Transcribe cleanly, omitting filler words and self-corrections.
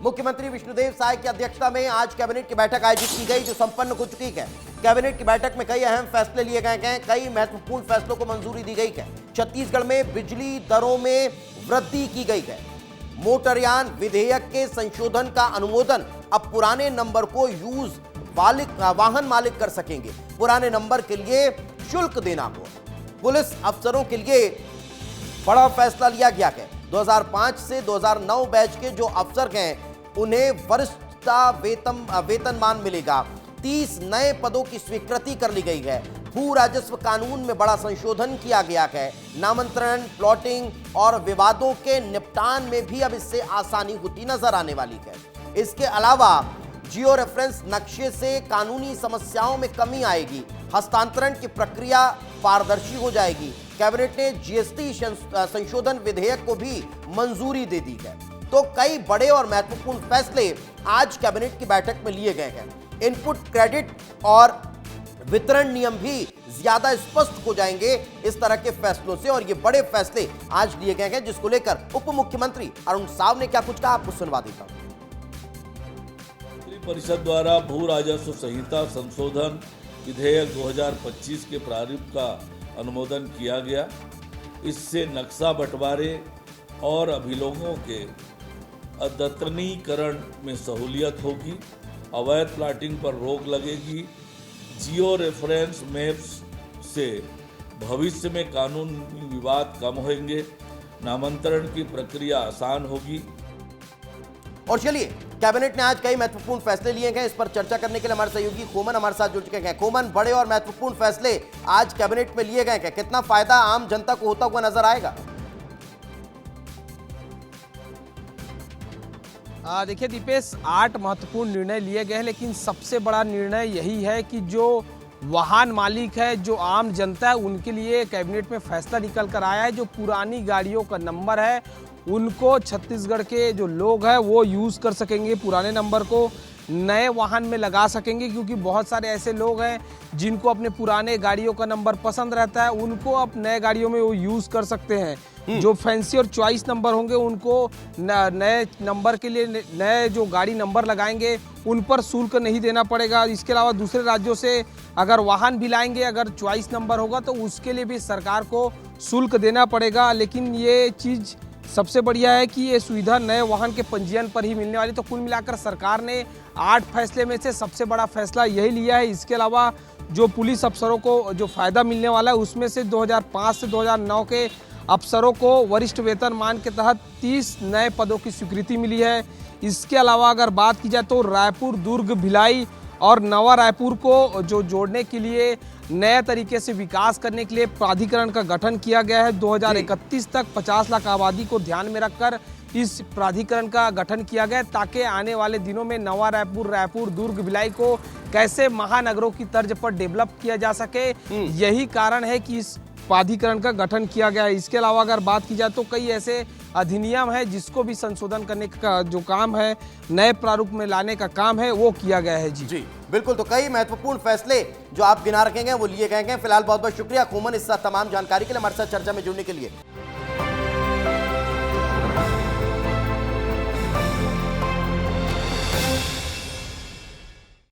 मुख्यमंत्री विष्णुदेव साय की अध्यक्षता में आज कैबिनेट की बैठक आयोजित की गई, जो संपन्न हो चुकी है। कैबिनेट की बैठक में कई अहम फैसले लिए गए हैं, कई महत्वपूर्ण फैसलों को मंजूरी दी गई है। छत्तीसगढ़ में बिजली दरों में वृद्धि की गई है। मोटरयान विधेयक के संशोधन का अनुमोदन, अब पुराने नंबर को वाहन मालिक कर सकेंगे। पुराने नंबर के लिए शुल्क देना होगा। पुलिस अफसरों के लिए बड़ा फैसला लिया गया है। 2005 से 2009 बैच के जो अफसर हैं उन्हें वरिष्ठता वेतनमान मिलेगा। 30 नए पदों की स्वीकृति कर ली गई है। भू राजस्व कानून में बड़ा संशोधन किया गया है। नामांतरण, प्लॉटिंग और विवादों के निपटान में भी अब इससे आसानी होती नजर आने वाली है। इसके अलावा जियो रेफरेंस नक्शे से कानूनी समस्याओं में कमी आएगी। हस्तांतरण की प्रक्रिया पारदर्शी हो जाएगी। कैबिनेट ने जीएसटी संशोधन विधेयक को भी मंजूरी दे दी है। तो कई बड़े और महत्वपूर्ण फैसले आज कैबिनेट की बैठक में लिए गए हैं। इनपुट क्रेडिट और वितरण नियम भी ज्यादा स्पष्ट हो जाएंगे इस तरह के फैसलों से, और ये बड़े फैसले आज लिए गए हैं, जिसको लेकर उप मुख्यमंत्री अरुण साव ने क्या कुछ कहा, आपको सुनवा देता हूं। परिषद द्वारा भू राजस्व संहिता संशोधन विधेयक 2025 के प्रारूप का अनुमोदन किया गया। इससे नक्शा बंटवारे और अभिलोगों के अद्यतनीकरण में सहूलियत होगी। अवैध प्लाटिंग पर रोक लगेगी। जियो रेफरेंस मैप्स से भविष्य में कानूनी विवाद कम होंगे। नामांतरण की प्रक्रिया आसान होगी। और चलिए, कैबिनेट ने आज कई महत्वपूर्ण फैसले लिए हैं। इस पर चर्चा करने के लिए हमारे सहयोगी खोमन हमारे साथ जुड़ चुके हैं। खोमन, बड़े और महत्वपूर्ण फैसले आज कैबिनेट में लिए गए हैं, कितना फायदा आम जनता को होता हुआ नजर आएगा? देखिए दीपेश, 8 महत्वपूर्ण निर्णय लिए गए हैं, लेकिन सबसे बड़ा निर्णय यही है कि जो वाहन मालिक है, जो आम जनता है, उनके लिए कैबिनेट में फैसला निकल कर आया है। जो पुरानी गाड़ियों का नंबर है उनको छत्तीसगढ़ के जो लोग हैं वो यूज़ कर सकेंगे। पुराने नंबर को नए वाहन में लगा सकेंगे, क्योंकि बहुत सारे ऐसे लोग हैं जिनको अपने पुराने गाड़ियों का नंबर पसंद रहता है, उनको अब नए गाड़ियों में वो यूज़ कर सकते हैं। जो फैंसी और चॉइस नंबर होंगे उनको नए नंबर के लिए नए जो गाड़ी नंबर लगाएंगे उन पर शुल्क नहीं देना पड़ेगा। इसके अलावा दूसरे राज्यों से अगर वाहन भी लाएंगे, अगर चॉइस नंबर होगा तो उसके लिए भी सरकार को शुल्क देना पड़ेगा। लेकिन ये चीज़ सबसे बढ़िया है कि ये सुविधा नए वाहन के पंजीयन पर ही मिलने वाली। तो कुल मिलाकर सरकार ने 8 फैसले में से सबसे बड़ा फैसला यही लिया है। इसके अलावा जो पुलिस अफसरों को जो फ़ायदा मिलने वाला है उसमें से 2005 से 2009 के अफसरों को वरिष्ठ वेतनमान के तहत 30 नए पदों की स्वीकृति मिली है। इसके अलावा अगर बात की जाए तो रायपुर, दुर्ग, भिलाई और नवा रायपुर को जो जोड़ने के लिए नए तरीके से विकास करने के लिए प्राधिकरण का गठन किया गया है। 2031 तक 50 लाख आबादी को ध्यान में रखकर इस प्राधिकरण का गठन किया गया, ताकि आने वाले दिनों में नवा रायपुर, दुर्ग, भिलाई को कैसे महानगरों की तर्ज पर डेवलप किया जा सके। यही कारण है कि इस प्राधिकरण का गठन किया गया है। इसके अलावा अगर बात की जाए तो कई ऐसे अधिनियम है जिसको भी संशोधन करने का जो काम है, नए प्रारूप में लाने का काम है, वो किया गया है। जी बिल्कुल। तो कई महत्वपूर्ण फैसले जो आप गिना रखेंगे वो लिए गए हैं। फिलहाल बहुत बहुत शुक्रिया खोमन इस तमाम जानकारी के लिए हमारे साथ चर्चा में जुड़ने के लिए।